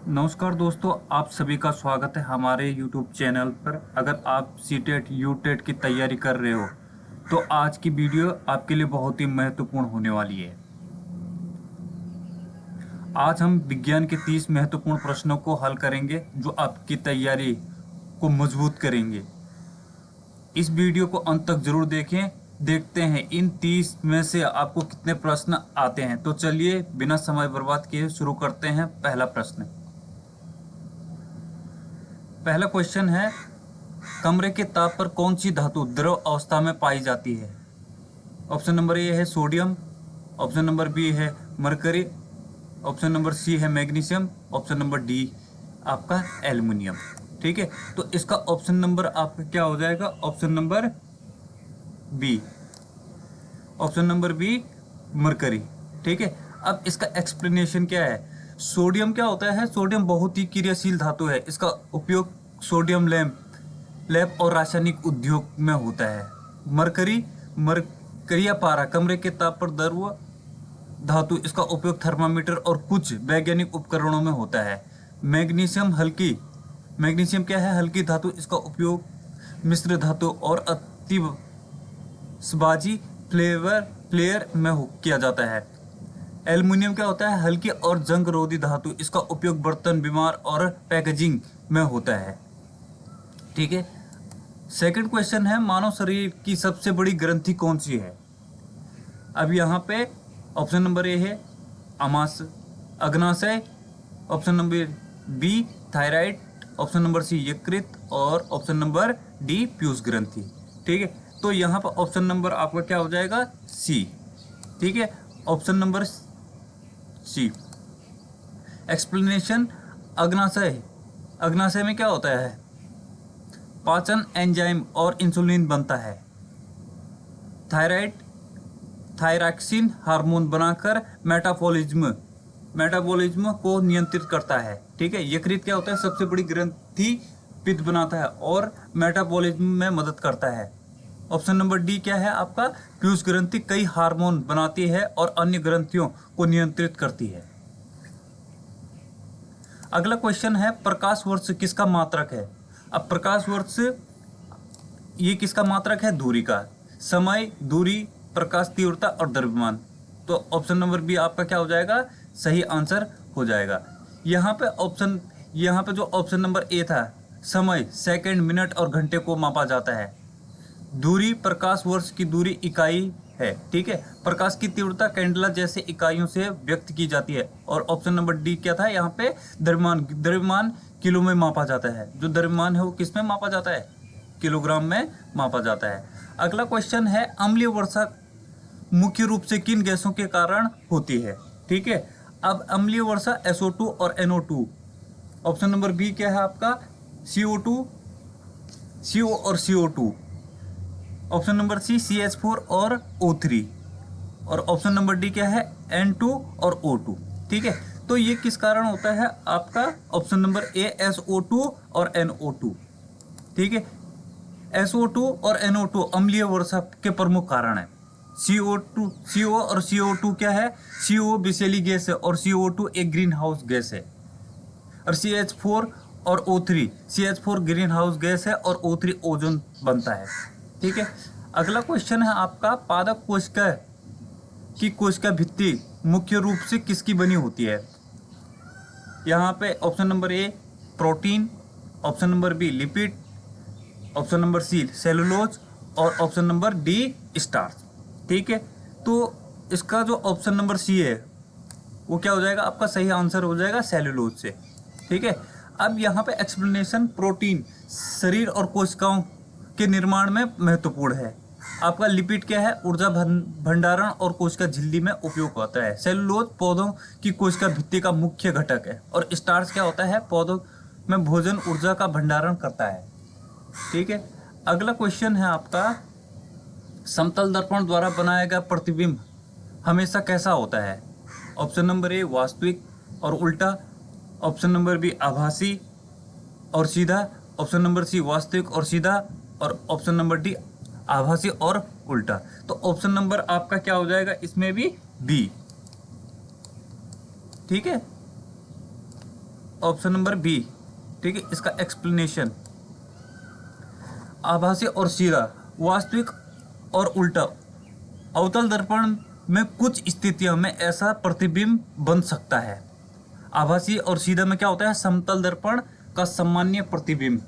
नमस्कार दोस्तों, आप सभी का स्वागत है हमारे YouTube चैनल पर। अगर आप सीटेट यूटेट की तैयारी कर रहे हो तो आज की वीडियो आपके लिए बहुत ही महत्वपूर्ण होने वाली है। आज हम विज्ञान के 30 महत्वपूर्ण प्रश्नों को हल करेंगे जो आपकी तैयारी को मजबूत करेंगे। इस वीडियो को अंत तक जरूर देखें। देखते हैं इन 30 में से आपको कितने प्रश्न आते हैं। तो चलिए बिना समय बर्बाद किए शुरू करते हैं। पहला क्वेश्चन है, कमरे के ताप पर कौन सी धातु द्रव अवस्था में पाई जाती है? ऑप्शन नंबर ए है सोडियम, ऑप्शन नंबर बी है मरकरी, ऑप्शन नंबर सी है मैग्नीशियम, ऑप्शन नंबर डी आपका एल्युमिनियम। ठीक है, तो इसका ऑप्शन नंबर आपका क्या हो जाएगा? Option number B, option number B mercury. ठीक है, अब इसका एक्सप्लेनेशन क्या है? सोडियम क्या होता है? सोडियम बहुत ही क्रियाशील धातु है। इसका उपयोग सोडियम लैंप और रासायनिक उद्योग में होता है। मरकरी या पारा कमरे के ताप पर द्रव धातु, इसका उपयोग थर्मामीटर और कुछ वैज्ञानिक उपकरणों में होता है। मैग्नीशियम क्या है? हल्की धातु, इसका उपयोग मिश्र धातु और आतिशबाजी प्लेयर में किया जाता है। एल्युमिनियम क्या होता है? हल्की और जंग रोधी धातु, इसका उपयोग बर्तन, बीमार और पैकेजिंग में होता है। ठीक है, सेकंड क्वेश्चन है, मानव शरीर की सबसे बड़ी ग्रंथि कौन सी है? अब यहाँ पे ऑप्शन नंबर ए है अग्नाशय, option number B thyroid, option number C यकृत और ऑप्शन नंबर डी पीयूष ग्रंथि। ठीक है, तो यहाँ पर ऑप्शन नंबर आपका क्या हो जाएगा? सी। ठीक है, ऑप्शन नंबर सी। एक्सप्लेनेशन, अग्नाशय में क्या होता है? पाचन एंजाइम और इंसुलिन बनता है। थायराइड थायरॉक्सिन हार्मोन बनाकर मेटाबॉलिज्म को नियंत्रित करता है। ठीक है, यकृत क्या होता है? सबसे बड़ी ग्रंथि, पित्त बनाता है और मेटाबॉलिज्म में मदद करता है। ऑप्शन नंबर डी क्या है आपका? पीयूष ग्रंथि कई हार्मोन बनाती है और अन्य ग्रंथियों को नियंत्रित करती है। अगला क्वेश्चन है, प्रकाश वर्ष किसका मात्रक है? अब प्रकाश वर्ष ये किसका मात्रक है? दूरी का। समय, दूरी, प्रकाश तीव्रता और द्रव्यमान। तो ऑप्शन नंबर बी आपका क्या हो जाएगा? सही आंसर हो जाएगा। यहाँ पे जो ऑप्शन नंबर ए था, समय सेकंड, मिनट और घंटे को मापा जाता है। दूरी, प्रकाश वर्ष की दूरी इकाई है। ठीक है, प्रकाश की तीव्रता कैंडला जैसे इकाइयों से व्यक्त की जाती है। और ऑप्शन नंबर डी क्या था? यहाँ पे द्रव्यमान किलो में मापा जाता है। जो द्रव्यमान है वो किस में मापा जाता है? किलोग्राम में मापा जाता है। अगला क्वेश्चन है, अम्लीय वर्षा मुख्य रूप से किन गैसों के कारण होती है? ठीक है, अब अम्लीय वर्षा SO2 और NO2। ऑप्शन नंबर बी क्या है आपका? CO2, CO और CO2। ऑप्शन नंबर सी CH4 और O3 और ऑप्शन नंबर डी क्या है? N2 और O2। ठीक है, तो ये किस कारण होता है आपका? ऑप्शन नंबर ए SO2 और NO2। ठीक है, SO2 और NO2 अम्लीय वर्षा के प्रमुख कारण है। CO और CO2 क्या है? CO विषैली गैस है और CO2 एक ग्रीन हाउस गैस है। और CH4 और O3, CH4 green house gas है और O3 ओजोन बनता है। ठीक है, अगला क्वेश्चन है आपका, पादप कोशिका भित्ति मुख्य रूप से किसकी बनी होती है? यहाँ पे option number A protein, option number B lipid, option number C cellulose और ऑप्शन नंबर डी स्टार्च। ठीक है, तो इसका जो ऑप्शन नंबर सी है वो क्या हो जाएगा आपका? सही आंसर हो जाएगा सेलुलोज से। ठीक है, अब यहाँ पे एक्सप्लेनेशन, प्रोटीन शरीर और कोशिकाओं के निर्माण में महत्वपूर्ण है। आपका लिपिड क्या है? ऊर्जा भंडारण और कोशिका झिल्ली में उपयोग होता है। सेलुलोज पौधों की कोशिका भित्ति का मुख्य घटक है। और स्टार्च क्या होता है? पौधों में भोजन ऊर्जा का भंडारण करता है। ठीक है, अगला क्वेश्चन है आपका, समतल दर्पण द्वारा बनाया गया प्रतिबिंब हमेशा कैसा होता है? ऑप्शन नंबर ए वास्तविक और उल्टा, ऑप्शन नंबर बी आभासी और सीधा, ऑप्शन नंबर सी वास्तविक और सीधा और ऑप्शन नंबर डी आभासी और उल्टा। तो ऑप्शन नंबर आपका क्या हो जाएगा? इसमें भी बी। ठीक है, ऑप्शन नंबर बी, ठीक है, इसका एक्सप्लेनेशन। आभासी और सीधा, वास्तविक और उल्टा। अवतल दर्पण में कुछ स्थितियों में ऐसा प्रतिबिंब बन सकता है। आभासी और सीधा में क्या होता है, समतल दर्पण का सामान्य प्रतिबिंब।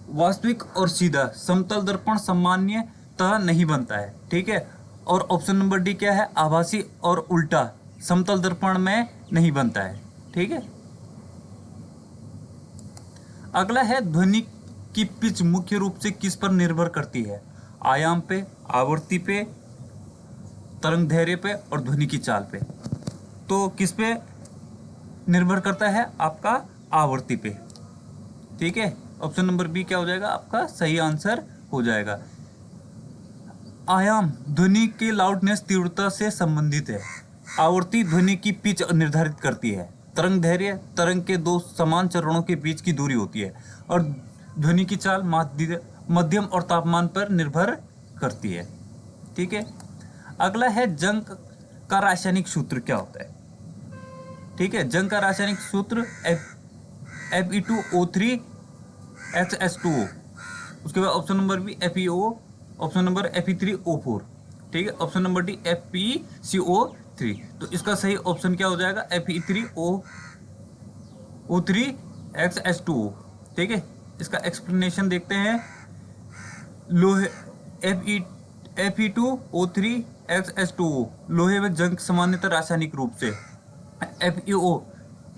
वास्तविक और सीधा समतल दर्पण सामान्यतः नहीं बनता है, ठीक है। और ऑप्शन नंबर डी क्या है, आभासी और उल्टा समतल दर्पण में नहीं बनता है, ठीक है। अगला है ध्वनि की पिच मुख्य रूप से किस पर निर्भर करती है, आयाम पे, आवृत्ति पे, तरंग धैर्य पे और ध्वनि की चाल पे। तो किस पे निर्भर करता है, आपका आवृत्ति पे, ठीक है। ऑप्शन नंबर बी क्या हो जाएगा, आपका सही आंसर हो जाएगा। आयाम ध्वनि के लाउडनेस तीव्रता से संबंधित है। आवृत्ति ध्वनि की पिच निर्धारित करती है। तरंग धैर्य तरंग के दो समान चरणों के बीच की दूरी होती है। और ध्वनि की चाल मध्यम और तापमान पर निर्भर करती है, ठीक है। अगला है जंग का रासायनिक सूत्र क्या होता है, ठीक है। जंग का रासायनिक सूत्र Fe2O3 HH2O। उसके बाद option number B FeO, option number Fe3O4, ठीक है। Option number D FeCO3। तो इसका सही ऑप्शन क्या हो जाएगा, Fe3O3 HH2O, ठीक है। इसका एक्सप्लेनेशन देखते हैं। लोहे Fe2O3 HH2O लोहे में जंग सामान्यतः रासायनिक रूप से। FeO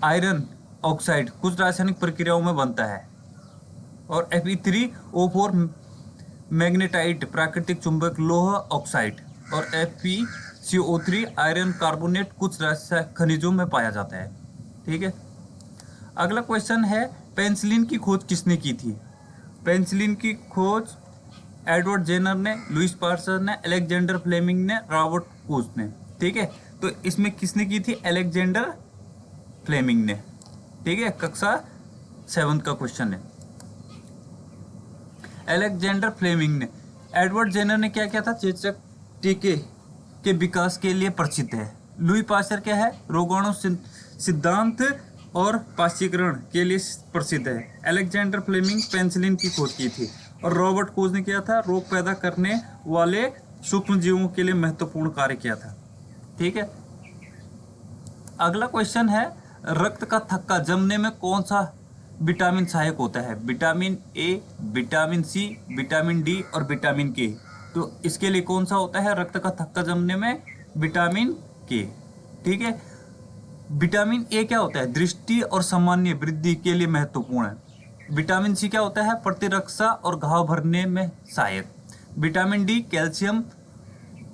आयरन ऑक्साइड कुछ रासायनिक प्रक्रियाओं में बनता है। और Fe3O4 मैग्नेटाइट प्राकृतिक चुंबक लोहा ऑक्साइड। और FeCO3 आयरन कार्बोनेट कुछ रासायनिक खनिजों में पाया जाता है, ठीक है। अगला क्वेश्चन है पेनिसिलिन की खोज किसने की थी। पेनिसिलिन की खोज एडवर्ड जेनर ने, लुईस पास्चर ने, अलेक्जेंडर फ्लेमिंग ने, रॉबर्ट कोच ने, ठीक है। तो इसमें किसने की थी, अलेक्जेंडर फ्लेमिंग ने, ठीक है। कक्षा 7 का क्वेश्चन है, अलेक्जेंडर फ्लेमिंग ने। एडवर्ड जेनर ने क्या किया था, चेचक टीके के विकास के लिए प्रसिद्ध है। लुई पास्चर क्या है, रोगाणु सिद्धांत और पाश्चीकरण के लिए प्रसिद्ध है। अलेक्जेंडर फ्लेमिंग पेनिसिलिन की खोज की थी। और रॉबर्ट कोच ने किया था, रोग पैदा करने वाले सूक्ष्म जीवों के लिए महत्वपूर्ण कार्य किया था, ठीक है। अगला क्वेश्चन है रक्त का थक्का जमने में कौन सा विटामिन सहायक होता है। Vitamin A, vitamin C, vitamin D और विटामिन के। तो इसके लिए कौन सा होता है रक्त का थक्का जमने में, विटामिन के, ठीक है। विटामिन ए क्या होता है, दृष्टि और सामान्य वृद्धि के लिए महत्वपूर्ण है। विटामिन सी क्या होता है, प्रतिरक्षा और घाव भरने में सहायक। विटामिन डी कैल्शियम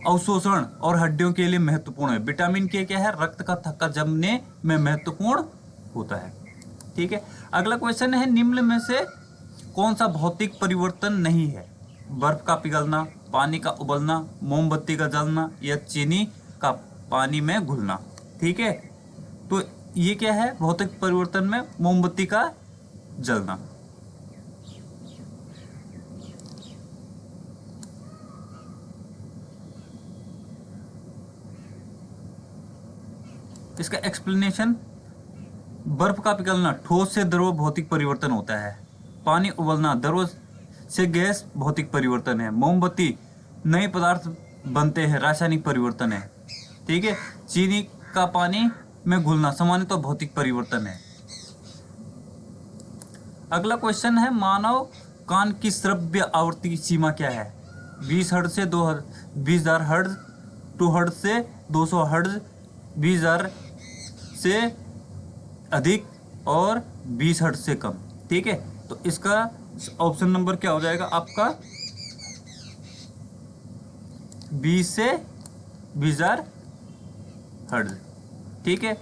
अवशोषण और हड्डियों के लिए महत्वपूर्ण है। विटामिन के क्या है, रक्त का थक्का जमने में महत्वपूर्ण होता है, ठीक है। अगला क्वेश्चन है निम्न में से कौन सा भौतिक परिवर्तन नहीं है। बर्फ का पिघलना, पानी का उबलना, मोमबत्ती का जलना या चीनी का पानी में घुलना, ठीक है। तो ये क्या है, भौतिक परिवर्तन में मोमबत्ती का जलना। इसका एक्सप्लेनेशन, बर्फ का पिघलना ठोस से द्रव भौतिक परिवर्तन होता है। पानी उबलना द्रव से गैस भौतिक परिवर्तन है। मोमबत्ती नए पदार्थ बनते हैं, रासायनिक परिवर्तन है, ठीक है। चीनी का पानी में घुलना सामान्यतः भौतिक परिवर्तन है। अगला क्वेश्चन है मानव कान की श्रव्य आवृत्ति की सीमा क्या है। 20 हर्ट्ज से 20,000 हर्ट्ज, 2 हर्ट्ज से 200 हर्ट्ज, 20,000 से अधिक और 20 हर्ट्ज से कम, ठीक है। तो इसका ऑप्शन नंबर क्या हो जाएगा आपका, 20 से 20,000 हर्ट्ज, ठीक है।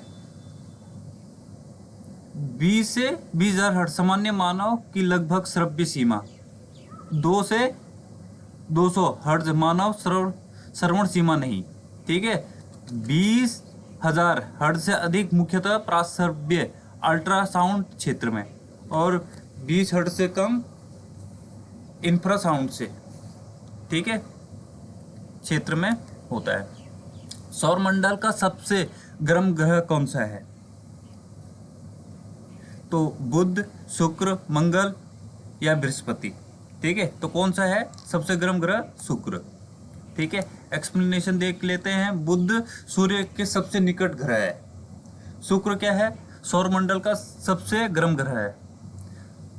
20 से 20,000 हर्ट्ज सामान्य मानव की लगभग श्रव्य सीमा। 2 से 200 हर्ट्ज मानव श्रवण सीमा नहीं, ठीक है। 20,000 हर्ट्ज से अधिक मुख्यतः प्राश्रव्य अल्ट्रासाउंड क्षेत्र में, और 20 हर्ट्ज से कम इंफ्रासाउंड से, ठीक है, क्षेत्र में होता है। सौरमंडल का सबसे गर्म ग्रह कौन सा है। तो बुध, शुक्र, मंगल या बृहस्पति। ठीक है, तो कौन सा है सबसे गर्म ग्रह? शुक्र। ठीक है, एक्सप्लेनेशन देख लेते हैं। बुध सूर्य के सबसे निकट ग्रह है। शुक्र क्या है? सौरमंडल का सबसे गर्म ग्रह है।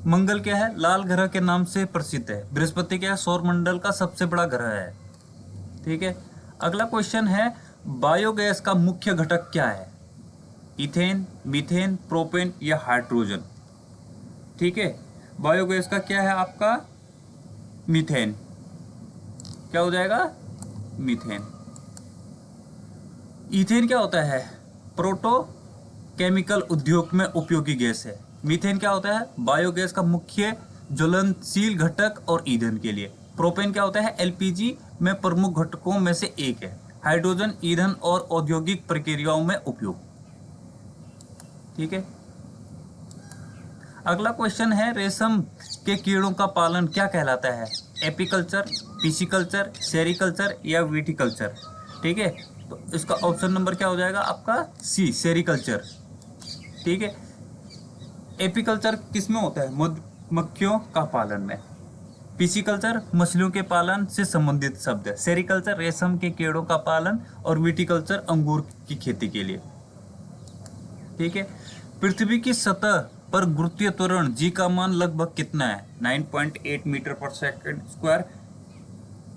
मंगल क्या है? लाल ग्रह के नाम से प्रसिद्ध है। बृहस्पति क्या है? सौरमंडल का सबसे बड़ा ग्रह है। ठीक है, अगला क्वेश्चन है बायोगैस का मुख्य घटक क्या है? इथेन, मीथेन, प्रोपेन या हाइड्रोजन। ठीक है, बायोगैस का क्या है आपका? मीथेन। क्या हो जाएगा? मीथेन। इथेन क्या होता है? प्रोटो केमिकल उद्योग में उपयोगी गैस है। मीथेन क्या होता है? बायोगैस का मुख्य ज्वलनशील घटक और ईंधन के लिए। प्रोपेन क्या होता है? एलपीजी में प्रमुख घटकों में से एक है। हाइड्रोजन ईंधन और औद्योगिक प्रक्रियाओं में उपयोग। ठीक है, अगला क्वेश्चन है रेशम के कीड़ों का पालन क्या कहलाता है? एपीकल्चर, पिसिकल्चर, सेरिकल्चर या विटिकल्चर। ठीक है, तो इसका ऑप्शन नंबर क्या हो जाएगा आपका? सी, सेरिकल्चर। ठीक है, एपीकल्चर किसमें होता है? मधुमक्खियों का पालन में। पिसिकल्चर मछलियों के पालन से संबंधित शब्द है। सेरिकल्चर रेशम के कीड़ों का पालन और विटिकल्चर अंगूर की खेती के लिए। ठीक है, पृथ्वी की सतह पर गुरुत्वीय त्वरण जी का मान लगभग कितना है? 9.8 मीटर पर सेकंड स्क्वायर,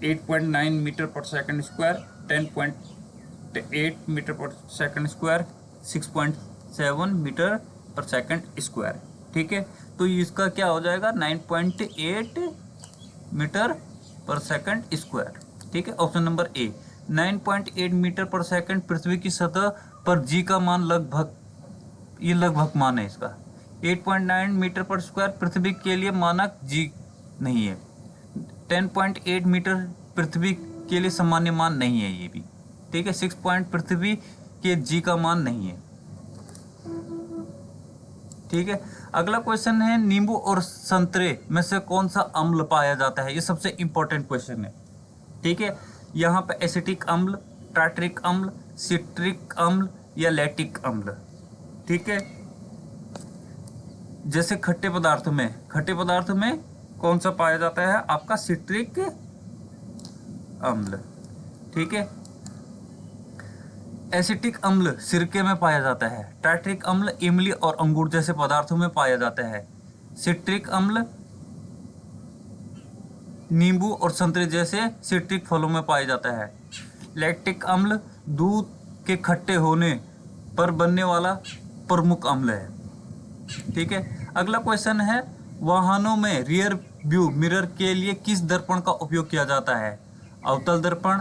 8.9 मीटर पर सेकंड स्क्वायर, 10.8 मीटर पर सेकंड स्क्वायर, 6.7 मीटर पर सेकंड स्क्वायर। ठीक है, तो इसका क्या हो जाएगा? 9.8 मीटर पर सेकंड स्क्वायर। ठीक है, ऑप्शन नंबर ए 9.8 मीटर पर सेकंड पृथ्वी की सतह पर जी का मान लगभग, ये लगभग मान है इसका। 8.9 मीटर पर स्क्वायर पृथ्वी के लिए मानक जी नहीं है। 10.8 मीटर पृथ्वी के लिए सामान्य मान नहीं है ये भी। ठीक है, 6 पॉइंट पृथ्वी के जी का मान नहीं है। ठीक है, अगला क्वेश्चन है नींबू और संतरे में से कौन सा अम्ल पाया जाता है? ये सबसे इंपॉर्टेंट क्वेश्चन है। ठीक है, यहाँ पे एसिटिक अम्ल, टार्ट्रिक अम्ल, सिट्रिक अम्ल या लैक्टिक अम्ल। ठीक है, जैसे खट्टे पदार्थ में कौन सा पाया जाता है आपका? सिट्रिक अम्ल। ठीक है, एसिटिक अम्ल सिरके में पाया जाता है। टार्ट्रिक अम्ल इमली और अंगूर जैसे पदार्थों में पाया जाता है। सिट्रिक अम्ल नींबू और संतरे जैसे सिट्रिक फलों में पाया जाता है। लैक्टिक अम्ल दूध के खट्टे होने पर बनने वाला प्रमुख अम्ल है। ठीक है, अगला क्वेश्चन है वाहनों में रियर व्यू मिरर के लिए किस दर्पण का उपयोग किया जाता है? अवतल दर्पण,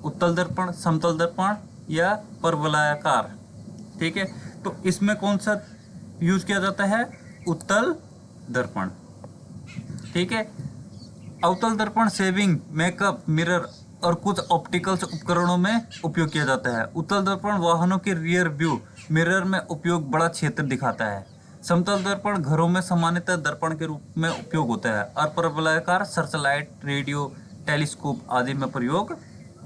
उत्तल दर्पण, समतल दर्पण या परवलयाकार। ठीक है, तो इसमें कौन सा यूज किया जाता है? उत्तल दर्पण। ठीक है, अवतल दर्पण शेविंग, मेकअप, मिरर और कुछ ऑप्टिकल्स उपकरणों में उपयोग किया जाता है। उत्तल दर्पण वाहनों के रियर व्यू मिरर में उपयोग बड़ा क्षेत्र दिखाता है। समतल दर्पण घरों में सामान्यतः दर्पण के रूप में उपयोग होता है और परवलयाकार सर्चलाइट, रेडियो, टेलीस्कोप आदि में प्रयोग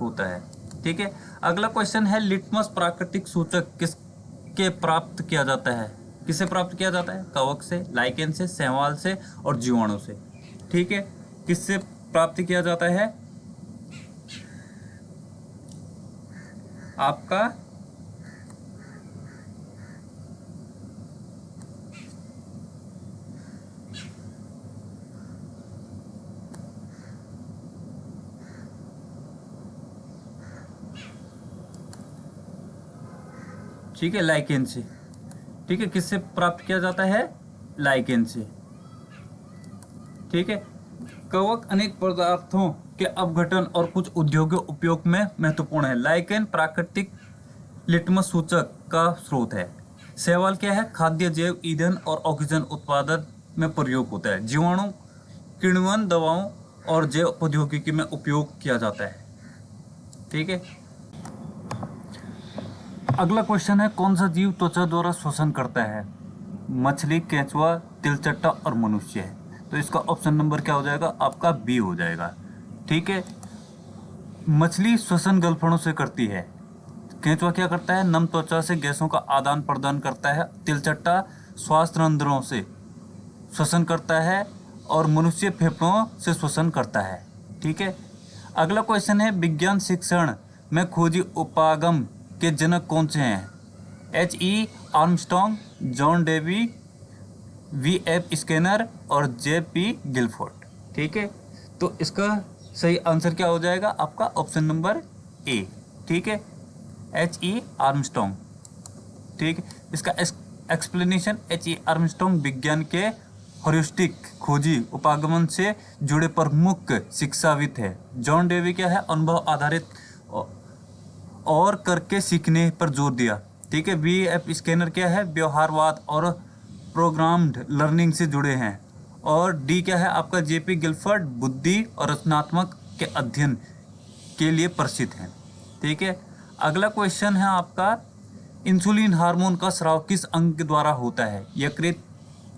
होता है। ठीक है, अगला क्वेश्चन है लिटमस प्राकृतिक सूचक किसके प्राप्त किया जाता है? किसे प्राप्त किया जाता है? कवक से, लाइकेन से, शैवाल से और जीवाणु से। ठीक है, किससे प्राप्त किया जाता है आपका? ठीक है, लाइकेन से। ठीक है, किससे प्राप्त किया जाता है? लाइकेन से। ठीक है, कवक अनेक पदार्थों के अपघटन और कुछ उद्योगों उपयोग में महत्वपूर्ण है। लाइकेन प्राकृतिक लिटमस सूचक का स्रोत है। शैवाल क्या है? खाद्य जैव ईंधन और ऑक्सीजन उत्पादन में प्रयोग होता है। जीवाणु किण्वन दवाओं और जैव प्रौद्योगिकी में उपयोग किया जाता है। ठीक है, अगला क्वेश्चन है कौन सा जीव त्वचा द्वारा श्वसन करता है? मछली, केंचुआ, तिलचट्टा और मनुष्य है। तो इसका ऑप्शन नंबर क्या हो जाएगा आपका? बी हो जाएगा। ठीक है, मछली श्वसन गलफड़ों से करती है। केंचुआ क्या करता है? नम त्वचा से गैसों का आदान प्रदान करता है। तिलचट्टा श्वास रंध्रों से श्वसन करता है और मनुष्य फेफड़ों से श्वसन करता है। ठीक है। अगला क्वेश्चन है, विज्ञान शिक्षण में खोजी उपागम के जनक कौन से हैं? H.E. Armstrong, John Dewey, V.F. Skinner और J.P. गिलफोर्ड। ठीक है। तो इसका सही आंसर क्या हो जाएगा आपका? ऑप्शन नंबर ए। ठीक है, H.E. आर्मस्ट्रॉन्ग। ठीक है। इसका एक्सप्लेनेशन, H.E. आर्मस्ट्रॉन्ग विज्ञान के हॉरिस्टिक खोजी उपागमन से जुड़े प्रमुख शिक्षाविद है। जॉन डेवी क्या है? अनुभव आधारित और करके सीखने पर जोर दिया। ठीक है। V.F. स्किनर क्या है? व्यवहारवाद और प्रोग्राम्ड लर्निंग से जुड़े हैं। और डी क्या है आपका? J.P. गिलफोर्ड बुद्धि और रचनात्मक के अध्ययन के लिए प्रसिद्ध हैं। ठीक है। अगला क्वेश्चन है आपका, इंसुलिन हार्मोन का स्राव किस अंग के द्वारा होता है? यकृत,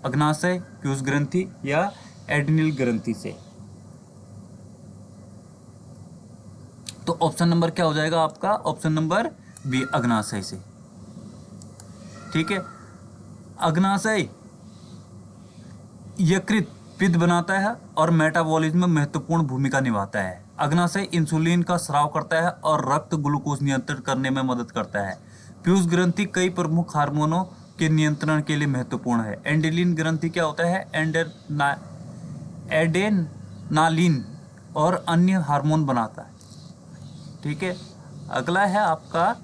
अग्नाशय, पीयूष ग्रंथि या एड्रिनल ग्रंथि से? तो ऑप्शन नंबर क्या हो जाएगा आपका? ऑप्शन नंबर बी, अग्नाशय से। ठीक है। अग्नाशय यकृत पित्त बनाता है और मेटाबॉलिज्म में महत्वपूर्ण भूमिका निभाता है। अग्नाशय इंसुलिन का स्राव करता है और रक्त ग्लूकोज नियंत्रण करने में मदद करता है। पीयूष ग्रंथि कई प्रमुख हार्मोनों के नियंत्रण के लिए महत्वपूर्ण है। एंडोलिन ग्रंथि क्या होता है? एडेनालिन और अन्य हार्मोन बनाता है। ठीक है। अगला है आपका,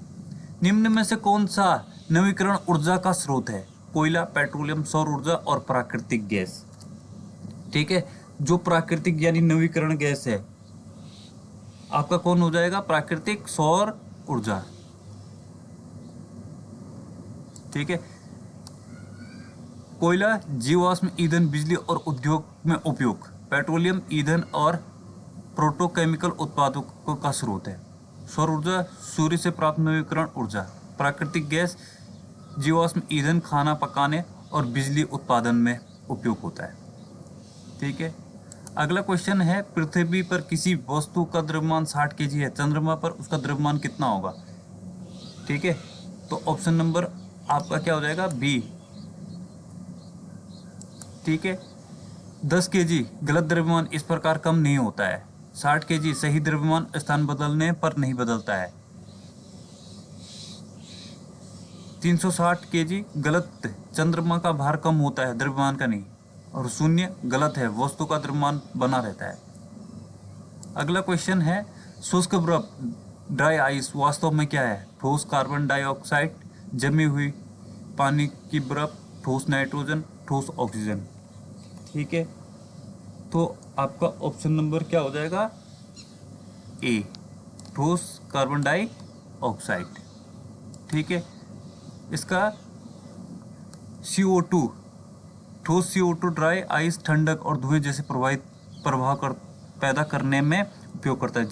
निम्न में से कौन सा नवीकरण ऊर्जा का स्रोत है? कोयला, पेट्रोलियम, सौर ऊर्जा और प्राकृतिक गैस। ठीक है। जो प्राकृतिक यानी नवीकरण गैस है आपका कौन हो जाएगा? प्राकृतिक सौर ऊर्जा। ठीक है। कोयला जीवाश्म ईंधन, बिजली और उद्योग में उपयोग। पेट्रोलियम ईंधन और पेट्रोकेमिकल उत्पादों का स्रोत है। सौर ऊर्जा सूर्य से प्राप्त नवीकरण ऊर्जा। प्राकृतिक गैस जीवाश्म ईंधन खाना पकाने और बिजली उत्पादन में उपयोग होता है। ठीक है। अगला क्वेश्चन है, पृथ्वी पर किसी वस्तु का द्रव्यमान 60 केजी है, चंद्रमा पर उसका द्रव्यमान कितना होगा? ठीक है। तो ऑप्शन नंबर आपका क्या हो जाएगा? बी। ठीक है। 10 केजी गलत द्रव्यमान इस प्रकार कम नहीं होता है। 60 केजी सही द्रव्यमान स्थान बदलने पर नहीं बदलता है। 360 केजी गलत, चंद्रमा का भार कम होता है, द्रव्यमान का नहीं। और 0 गलत है, वस्तु का द्रव्यमान बना रहता है। अगला क्वेश्चन है, शुष्क बर्फ ड्राई आइस वास्तव में क्या है? ठोस कार्बन डाइऑक्साइड, जमी हुई पानी की बर्फ, ठोस नाइट्रोजन, ठोस ऑक्सीजन। ठीक है। तो आपका ऑप्शन नंबर क्या हो जाएगा? ए, ठोस कार्बन डाइऑक्साइड। ठीक है। इसका CO2, ठोस CO2 ड्राई आइस ठंडक और धुएं जैसे प्रभाव पैदा करने में उपयोग करता है।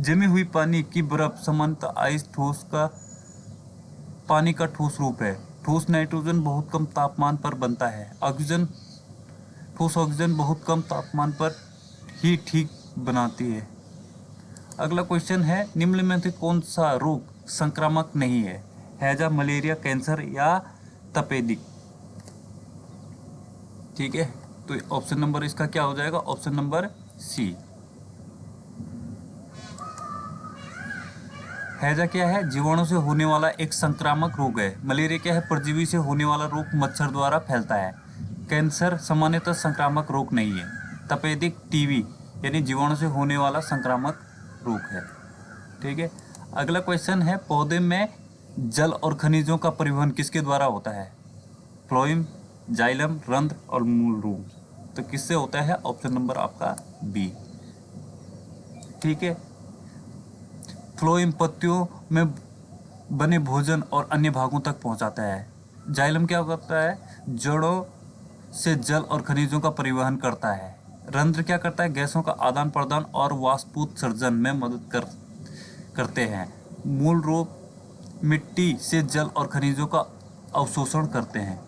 जमी हुई पानी की बर्फ सामान्यतः आइस ठोस का पानी का ठोस रूप है। ठोस नाइट्रोजन बहुत कम तापमान पर बनता है। ठोस ऑक्सीजन बहुत कम तापमान पर ही ठीक बनाती है। अगला क्वेश्चन है, निम्न में से कौन सा रोग संक्रामक नहीं है? हैजा, मलेरिया, कैंसर या तपेदिक। ठीक है। तो ऑप्शन नंबर इसका क्या हो जाएगा? Option number C. हैजा क्या है? जीवाणु से होने वाला एक संक्रामक रोग है। मलेरिया क्या है? परजीवी से होने वाला रोग, मच्छर द्वारा फैलता है। कैंसर सामान्यतः संक्रामक रोग नहीं है। तपेदिक टीबी यानी जीवाणु से होने वाला संक्रामक रोग है। ठीक है। अगला क्वेश्चन है, पौधे में जल और खनिजों का परिवहन किसके द्वारा होता है? फ्लोएम, जाइलम, रंध्र और मूल रूप। तो किससे होता है? ऑप्शन नंबर आपका बी। ठीक है। फ्लोएम पत्तियों में बने भोजन और अन्य भागों तक पहुंचाता है। जाइलम क्या करता है? जड़ों से जल और खनिजों का परिवहन करता है। रंध्र क्या करता है? गैसों का आदान प्रदान और वाष्पोत्सर्जन में मदद करते हैं। मूल रूप मिट्टी से जल और खनिजों का अवशोषण करते हैं।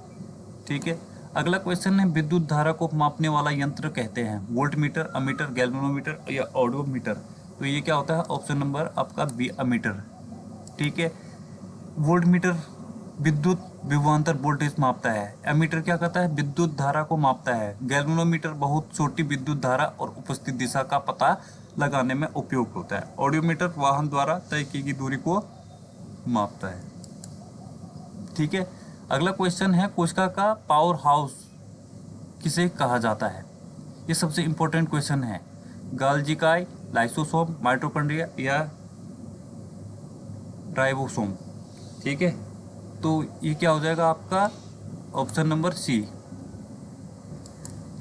ठीक है। अगला क्वेश्चन है, विद्युत धारा को मापने वाला यंत्र कहते हैं? वोल्टमीटर, अमीटर, गैल्वेनोमीटर या ऑडोमीटर। तो ये क्या होता है? ऑप्शन नंबर आपका बी, अमीटर। ठीक है। वोल्टमीटर विद्युत विभवांतर वोल्टेज मापता है। एमीटर क्या करता है, विद्युत धारा को मापता है। गैल्वेनोमीटर बहुत छोटी विद्युत धारा और उपस्थित दिशा का पता लगाने में उपयोग होता है। ऑडियोमीटर वाहन द्वारा तय की गई दूरी को मापता है। ठीक है, अगला क्वेश्चन है कोशिका का पावर हाउस किसे कहा जाता है। ये सबसे इंपॉर्टेंट क्वेश्चन है। गाल्जी इकाई, लाइसोसोम, माइटोकॉन्ड्रिया या राइबोसोम। ठीक है, तो ये क्या हो जाएगा आपका ऑप्शन नंबर सी।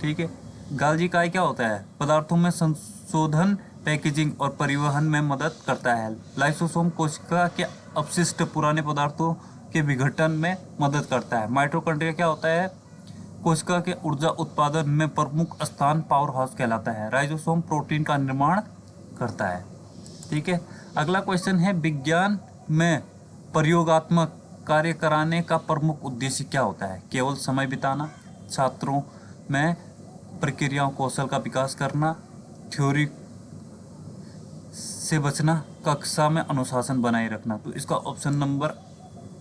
ठीक है, गाल्जी इकाई क्या होता है, पदार्थों में संशोधन, पैकेजिंग और परिवहन में मदद करता है। लाइसोसोम कोशिका के अपशिष्ट पुराने पदार्थों के विघटन में मदद करता है। माइटोकॉन्ड्रिया क्या होता है, कोशिका के ऊर्जा उत्पादन में प्रमुख स्थान पावर हाउस कहलाता है। राइबोसोम प्रोटीन का निर्माण करता है। ठीक है, अगला क्वेश्चन है विज्ञान में प्रयोगात्मक कार्य कराने का प्रमुख उद्देश्य क्या होता है। केवल समय बिताना, छात्रों में प्रक्रियाओं कौशल का विकास करना, थ्योरी से बचना, कक्षा में अनुशासन बनाए रखना। तो इसका ऑप्शन नंबर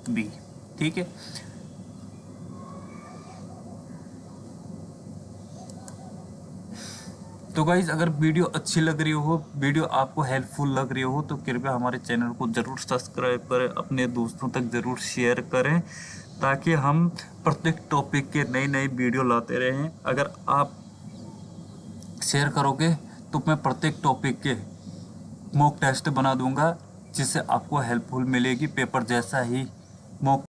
बी। ठीक है, तो गाइज अगर वीडियो अच्छी लग रही हो, वीडियो आपको हेल्पफुल लग रही हो, तो कृपया हमारे चैनल को ज़रूर सब्सक्राइब करें, अपने दोस्तों तक ज़रूर शेयर करें, ताकि हम प्रत्येक टॉपिक के नई नई वीडियो लाते रहें। अगर आप शेयर करोगे तो मैं प्रत्येक टॉपिक के मॉक टेस्ट बना दूंगा, जिससे आपको हेल्पफुल मिलेगी। पेपर जैसा ही मॉक